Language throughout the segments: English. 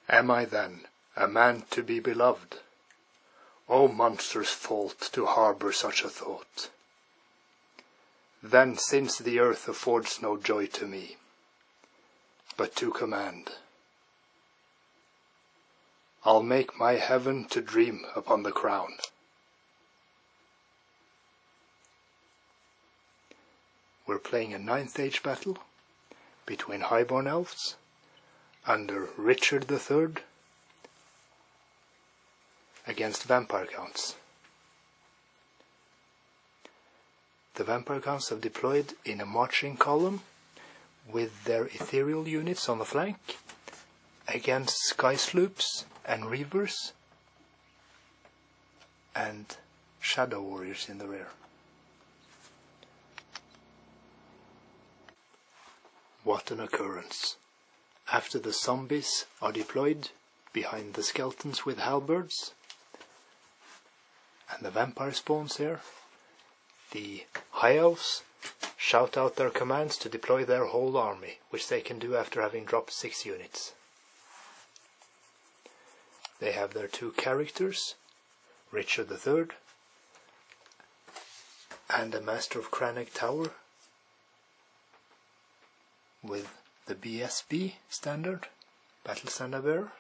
Am I then a man to be beloved? O monstrous fault to harbour such a thought! Then since the earth affords no joy to me, but to command, I'll make my heaven to dream upon the crown. We're playing a 9th Age battle between Highborn Elves under Richard III against Vampire Counts. The Vampire Counts have deployed in a marching column with their ethereal units on the flank against Sky Sloops and Reavers and Shadow Warriors in the rear. What an occurrence! After the zombies are deployed behind the skeletons with halberds, and the vampire spawns here, the High Elves shout out their commands to deploy their whole army, which they can do after having dropped 6 units. They have their 2 characters, Richard III and a Master of Canreig Tower with the BSB standard, Battle Standard Bearer.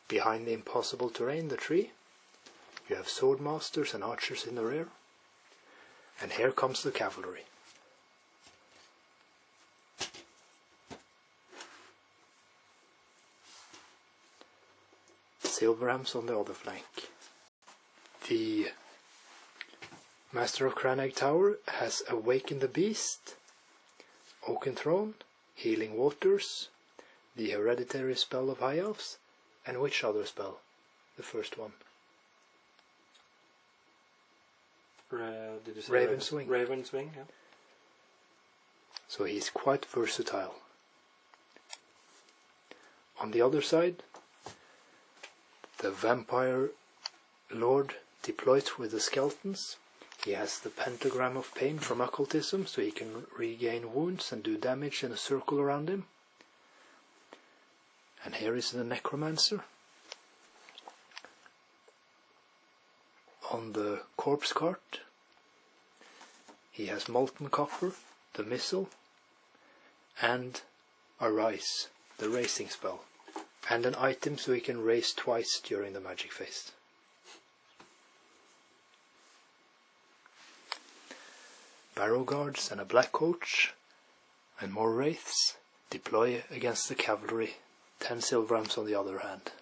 Behind the impossible terrain, the tree, you have swordmasters and archers in the rear. And here comes the cavalry. Silverhams on the other flank. The Master of Canreig Tower has Awakened the Beast, Oaken Throne, Healing Waters, the hereditary spell of High Elves, and which other spell? The first one. Did you say Raven's Wing. Raven's Wing, yeah. So he's quite versatile. On the other side, the Vampire Lord deploys with the skeletons. He has the Pentagram of Pain from Occultism, so he can regain wounds and do damage in a circle around him. And here is the Necromancer. On the corpse cart, he has Molten Copper, the missile, and Arise, the racing spell, and an item so he can race twice during the magic phase. Barrow Guards and a Black Coach and more Wraiths deploy against the cavalry, 10 Silverhams on the other hand.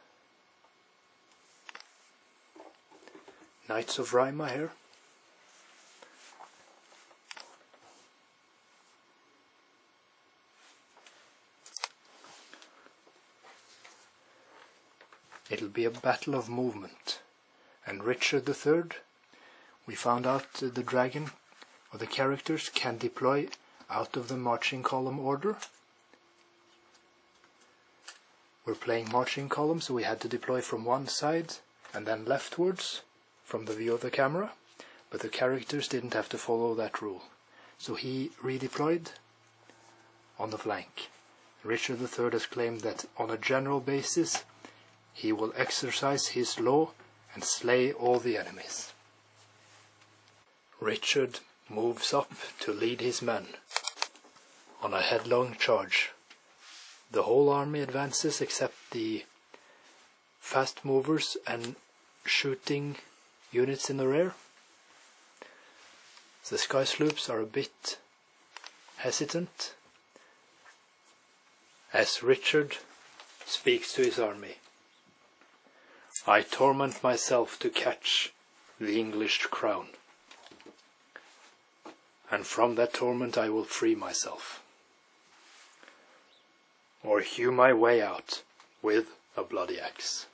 Knights of Ryma here. It'll be a battle of movement. And Richard III, we found out the dragon, or the characters, can deploy out of the marching column order. We're playing marching column, so we had to deploy from one side and then leftwards from the view of the camera, but the characters didn't have to follow that rule. So he redeployed on the flank. Richard III has claimed that on a general basis he will exercise his law and slay all the enemies. Richard moves up to lead his men on a headlong charge. The whole army advances except the fast movers and shooting units in the rear. The Sky Sloops are a bit hesitant as Richard speaks to his army. I torment myself to catch the English crown, and from that torment I will free myself, or hew my way out with a bloody axe.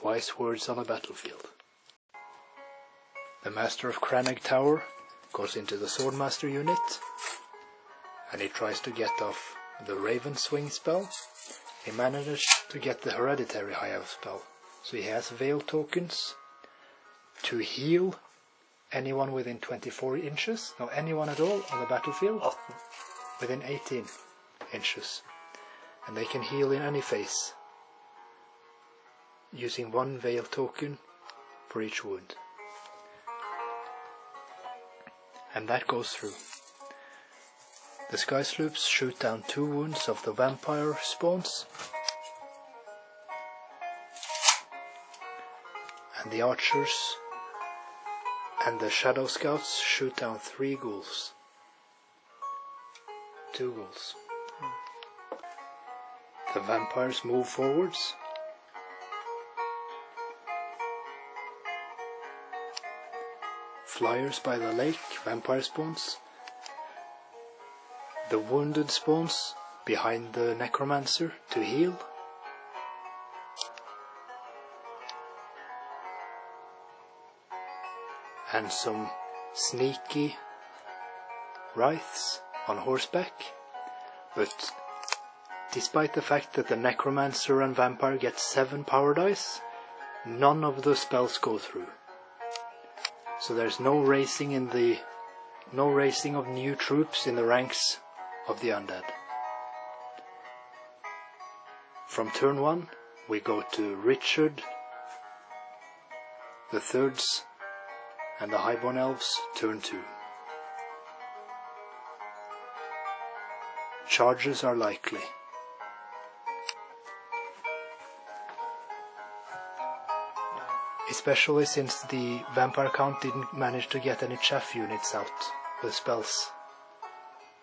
Wise words on a battlefield. The Master of Canreig Tower goes into the Swordmaster unit, and he tries to get off the Raven's Wing spell. He manages to get the hereditary High Elf spell, so he has Veil tokens to heal anyone within 24 inches, no, anyone at all on the battlefield, within 18 inches. And they can heal in any phase, using 1 Veil token for each wound. And that goes through. The Sky Sloops shoot down 2 wounds of the vampire spawns, and the archers and the shadow scouts shoot down 3 ghouls. 2 ghouls. The vampires move forwards. Flyers by the lake, vampire spawns. The wounded spawns behind the necromancer to heal. And some sneaky wraiths on horseback, but despite the fact that the necromancer and vampire get 7 power dice, none of the spells go through. So there's no raising of new troops in the ranks of the undead. From turn 1 we go to Richard the Third's and the Highborn Elves, turn 2. Charges are likely. Especially since the vampire count didn't manage to get any chaff units out with spells,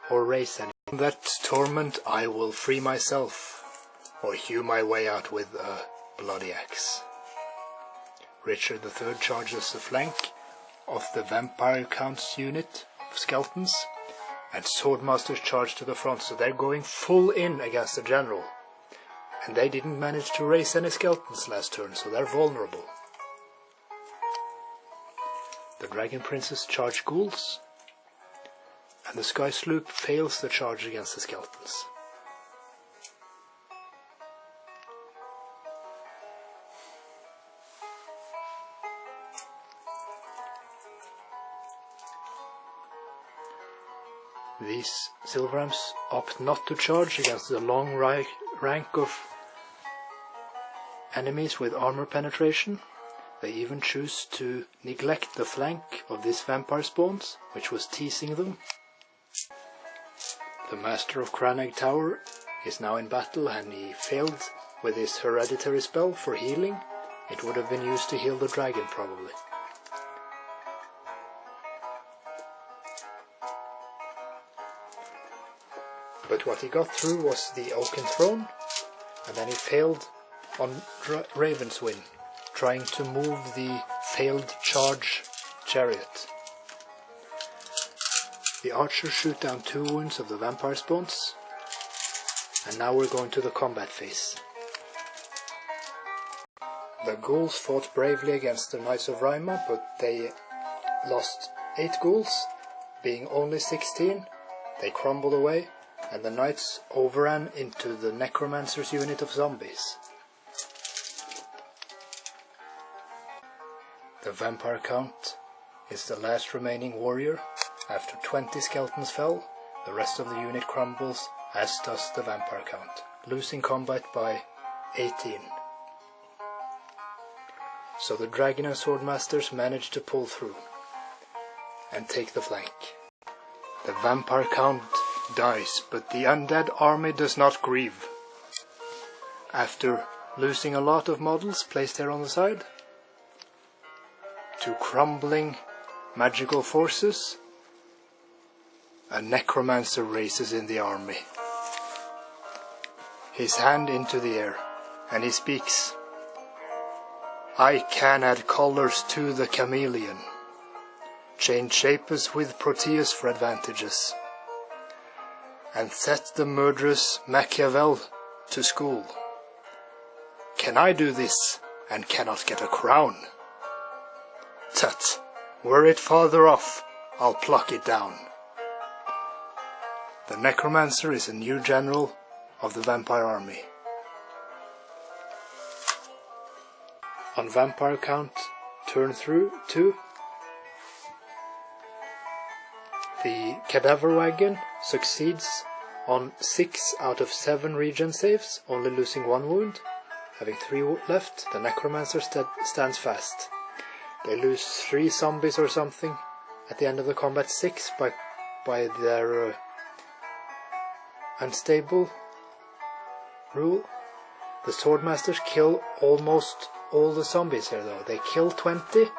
or raise any. From that torment I will free myself, or hew my way out with a bloody axe. Richard III charges the flank of the vampire count's unit of skeletons, and swordmasters charge to the front, so they're going full in against the general. And they didn't manage to raise any skeletons last turn, so they're vulnerable. The Dragon Princes charge ghouls, and the Sky Sloop fails the charge against the skeletons. These Silverhams opt not to charge against the long rank of enemies with armor penetration. They even choose to neglect the flank of these vampire spawns, which was teasing them. The Master of Canreig Tower is now in battle, and he failed with his hereditary spell for healing. It would have been used to heal the dragon, probably. But what he got through was the Oaken Throne, and then he failed on Raven's Wing, trying to move the failed charge chariot. The archers shoot down 2 wounds of the vampire spawns, and now we're going to the combat phase. The ghouls fought bravely against the Knights of Ryma, but they lost 8 ghouls, being only 16. They crumbled away, and the knights overran into the necromancer's unit of zombies. The vampire count is the last remaining warrior. After 20 skeletons fell, the rest of the unit crumbles, as does the vampire count, losing combat by 18. So the dragon and swordmasters manage to pull through and take the flank. The vampire count dies, but the undead army does not grieve. After losing a lot of models placed here on the side to crumbling magical forces, a necromancer races in the army, his hand into the air, and he speaks. I can add colors to the chameleon, change shapes with Proteus for advantages, and set the murderous Machiavel to school. Can I do this and cannot get a crown? Tut, were it farther off, I'll pluck it down. The necromancer is a new general of the vampire army. On vampire count, turn through 2, The Cadaver Wagon succeeds on 6 out of 7 regen saves, only losing 1 wound. Having 3 left, the Necromancer stands fast. They lose 3 zombies or something at the end of the combat, 6 by their unstable rule. The Swordmasters kill almost all the zombies here though. They kill 20,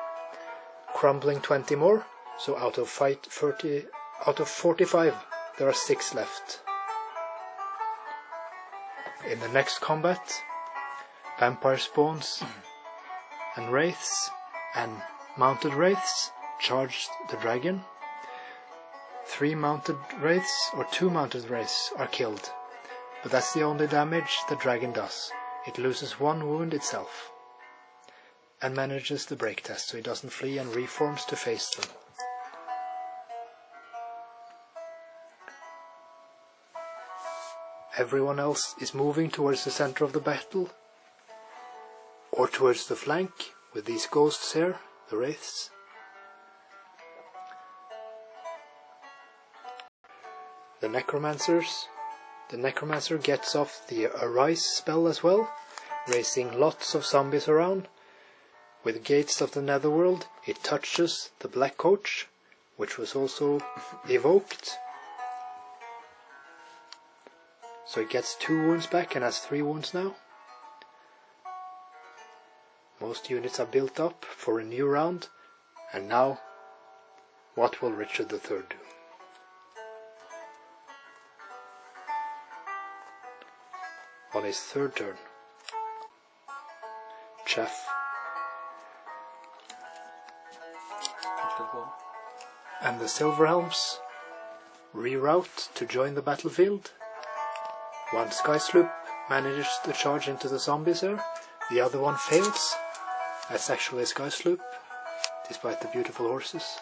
crumbling 20 more, so out of 45 there are 6 left. In the next combat, vampire spawns and wraiths and mounted wraiths charged the dragon. 3 mounted wraiths or 2 mounted wraiths are killed, but that's the only damage the dragon does. It loses 1 wound itself and manages the break test, so it doesn't flee and reforms to face them. Everyone else is moving towards the center of the battle or towards the flank with these ghosts here, the wraiths. The Necromancer gets off the Arise spell as well, raising lots of zombies around. With Gates of the Netherworld, it touches the Black Coach, which was also evoked. So it gets 2 wounds back and has 3 wounds now. Most units are built up for a new round, and now, what will Richard III do? On his 3rd turn, Chaff and the Silverhelms reroute to join the battlefield. One Sky Sloop manages to charge into the zombies here, the other one fails. That's actually a Sky Sloop, despite the beautiful horses.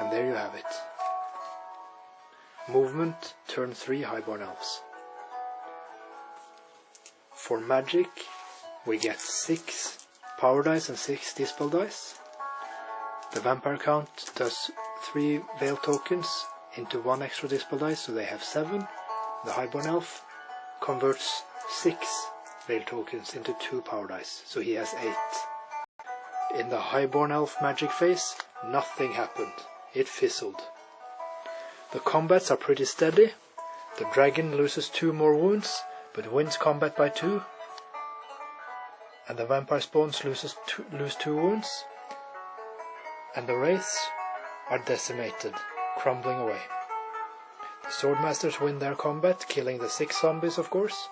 And there you have it. Movement, turn 3 Highborn Elves. For magic, we get 6 power dice and 6 dispel dice. The vampire count does 3 veil tokens into 1 extra dispel dice, so they have 7. The Highborn Elf converts 6 veil tokens into 2 power dice, so he has 8. In the Highborn Elf magic phase, nothing happened. It fizzled. The combats are pretty steady. The dragon loses 2 more wounds, but wins combat by 2. And the vampire spawns lose 2 wounds. And the wraiths are decimated, crumbling away. The Swordmasters win their combat, killing the 6 zombies, of course.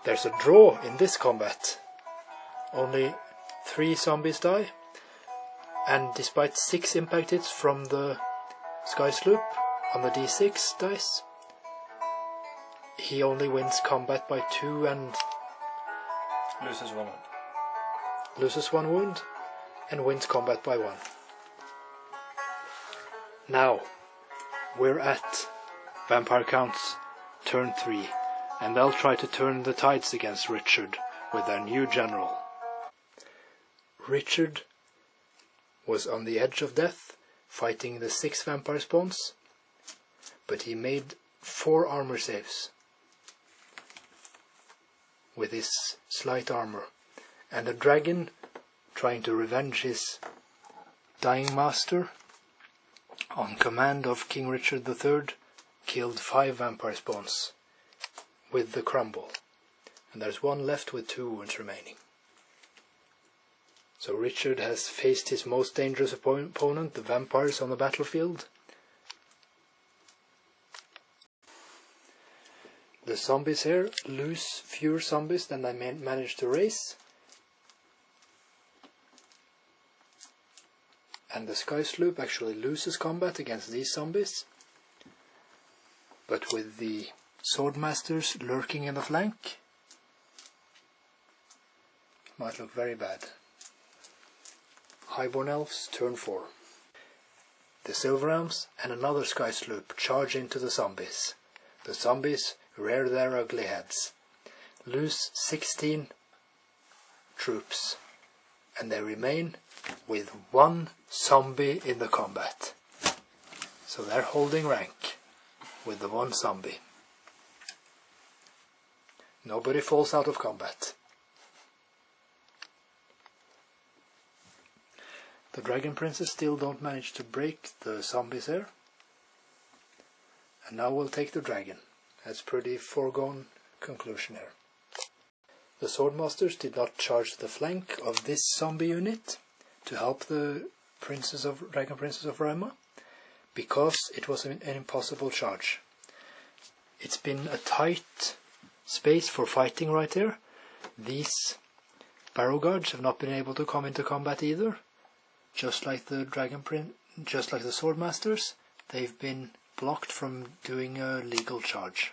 There's a draw in this combat. Only 3 zombies die, and despite 6 impact hits from the Sky Sloop on the d6 dice, he only wins combat by 2 and loses 1 wound and wins combat by 1. Now we're at Vampire Count's turn 3, and they'll try to turn the tides against Richard with their new general. Richard was on the edge of death, fighting the 6 vampire spawns, but he made 4 armor saves with his slight armor, and a dragon, trying to revenge his dying master, on command of King Richard III, killed 5 vampire spawns with the crumble, and there's 1 left with 2 wounds remaining. So Richard has faced his most dangerous opponent, the vampires, on the battlefield. The zombies here lose fewer zombies than they managed to raise. And the Sky Sloop actually loses combat against these zombies. But with the Swordmasters lurking in the flank, it might look very bad. Highborn Elves, turn 4. The Silverhelms and another Sky Sloop charge into the zombies. The zombies rear their ugly heads, lose 16 troops, and they remain with one zombie in the combat. So they're holding rank with the one zombie. Nobody falls out of combat. The Dragon Princes still don't manage to break the zombies here. And now we'll take the dragon. That's pretty foregone conclusion here. The Swordmasters did not charge the flank of this zombie unit to help the Dragon Princes of Ryma, because it was an impossible charge. It's been a tight space for fighting right here. These Barrow Guards have not been able to come into combat either. Just like the Swordmasters, they've been blocked from doing a legal charge.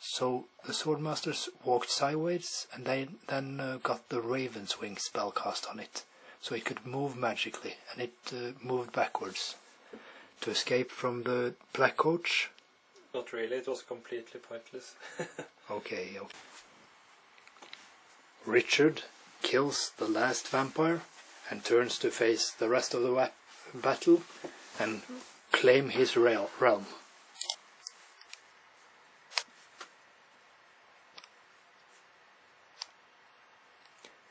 So the Swordmasters walked sideways, and they then got the Raven's Wing spell cast on it, so it could move magically, and it moved backwards to escape from the Black Coach. Not really, it was completely pointless. Okay. Richard kills the last vampire and turns to face the rest of the battle and claim his realm.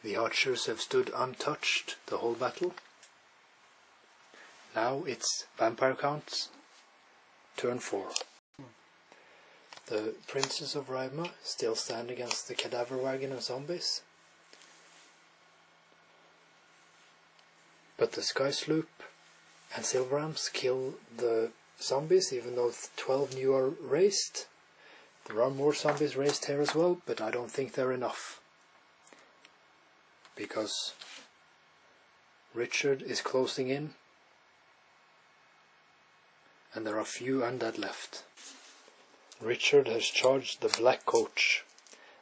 The archers have stood untouched the whole battle. Now it's Vampire Count's turn 4. The Princes of Ryma still stand against the Cadaver Wagon of zombies. But the Sky Sloop and Silverams kill the zombies, even though 12 new are raised. There are more zombies raised here as well, but I don't think they're enough. Because Richard is closing in, and there are few undead left. Richard has charged the Black Coach.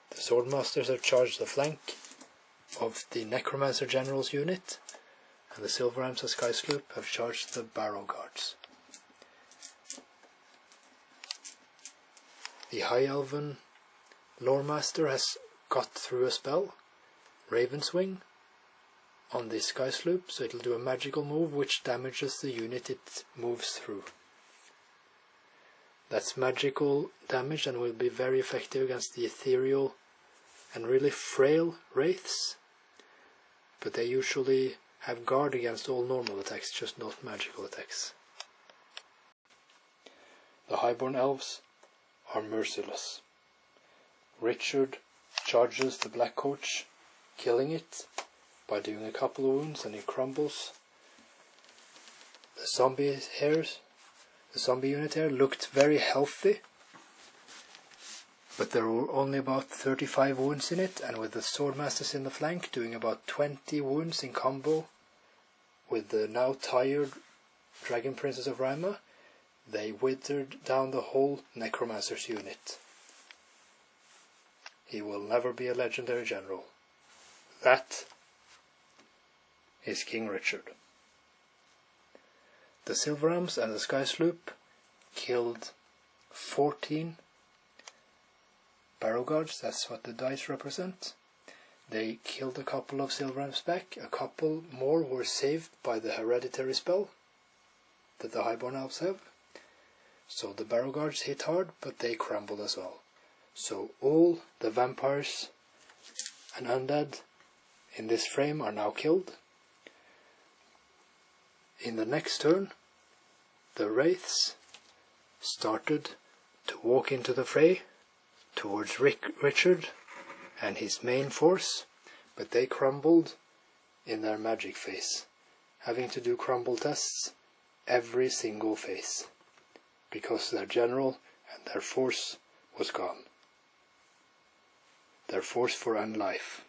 The Swordmasters have charged the flank of the Necromancer General's unit, and the Silverams and Sky Sloop have charged the Barrow Guards. The High Elven Loremaster has got through a spell, Raven's Wing, on the Sky Sloop, so it'll do a magical move which damages the unit it moves through. That's magical damage and will be very effective against the ethereal and really frail wraiths, but they usually have guard against all normal attacks, just not magical attacks. The Highborn Elves are merciless. Richard charges the Black Coach, killing it by doing a couple of wounds, and it crumbles. The zombie unit here looked very healthy, but there were only about 35 wounds in it, and with the Swordmasters in the flank doing about 20 wounds in combo with the now tired Dragon Princes of Ryma, they withered down the whole Necromancer's unit. He will never be a legendary general. That is King Richard. The Silverams and the Sky Sloop killed 14 Barrow Guards, that's what the dice represent. They killed a couple of Silverams back, a couple more were saved by the hereditary spell that the Highborn Elves have. So the Barrow Guards hit hard, but they crumbled as well. So all the vampires and undead in this frame are now killed. In the next turn, the wraiths started to walk into the fray towards Richard and his main force, but they crumbled in their magic phase, having to do crumble tests every single phase, because their general and their force was gone. Their force for unlife.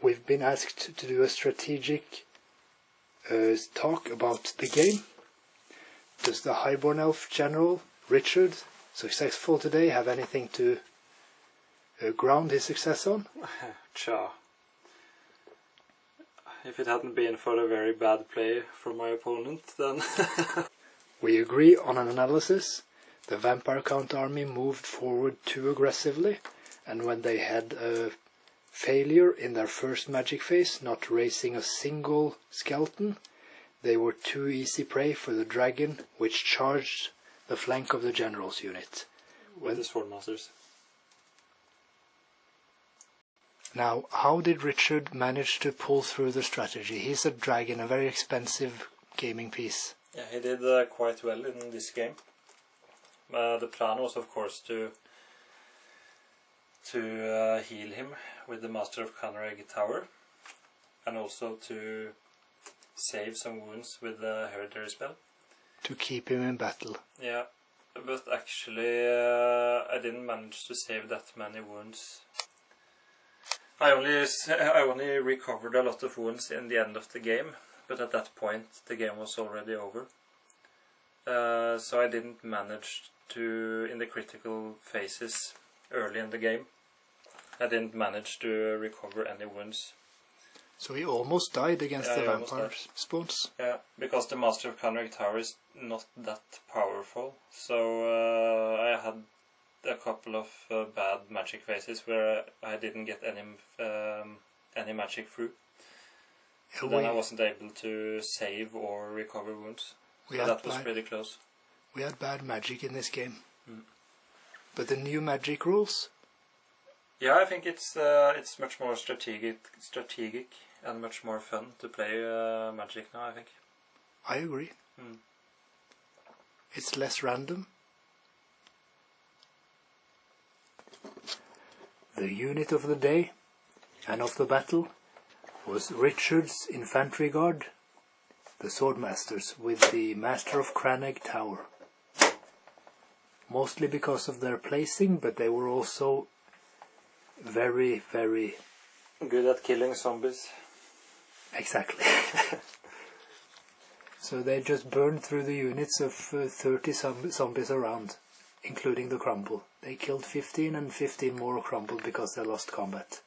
We've been asked to do a strategic talk about the game. Does the Highborn Elf General, Richard, successful today, have anything to ground his success on? Cha. If it hadn't been for a very bad play from my opponent, then... We agree on an analysis. The Vampire Count army moved forward too aggressively, and when they had a failure in their first magic phase, not raising a single skeleton. They were too easy prey for the dragon, which charged the flank of the general's unit. With the Swordmasters. Now, how did Richard manage to pull through the strategy? He's a dragon, a very expensive gaming piece. Yeah, he did quite well in this game. The plan was, of course, to heal him with the Master of Canreig Tower, and also to save some wounds with the Hereditary spell. To keep him in battle. Yeah, but actually I didn't manage to save that many wounds. I only recovered a lot of wounds in the end of the game, but at that point the game was already over. So I didn't manage to, in the critical phases early in the game, I didn't manage to recover any wounds. So he almost died against the vampire spawns? Yeah, because the Master of Canreig Tower is not that powerful. So I had a couple of bad magic phases where I didn't get any magic through. So then I wasn't able to save or recover wounds. So that was pretty close. We had bad magic in this game. But the new magic rules? Yeah, I think it's much more strategic and much more fun to play Magic now, I think. I agree. It's less random. The unit of the day and of the battle was Richard's Infantry Guard, the Swordmasters, with the Master of Canreig Tower. Mostly because of their placing, but they were also very, very good at killing zombies. Exactly. So they just burned through the units of 30 zombies around, including the crumble. They killed 15 and 15 more crumbled because they lost combat.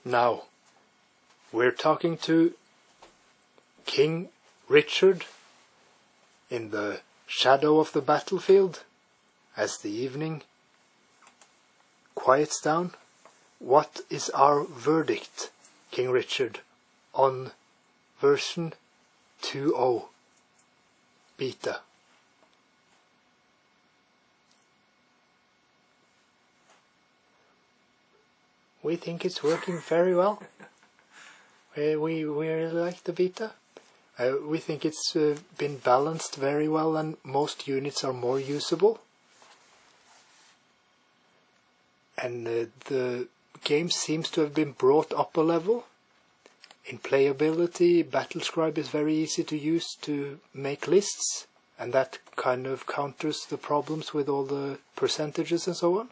Now, we're talking to King Richard in the shadow of the battlefield as the evening quiets down. What is our verdict, King Richard, on version 2.0 beta? We think it's working very well. We really like the beta. We think it's been balanced very well and most units are more usable. And the game seems to have been brought up a level. In playability, Battlescribe is very easy to use to make lists, and that kind of counters the problems with all the percentages and so on.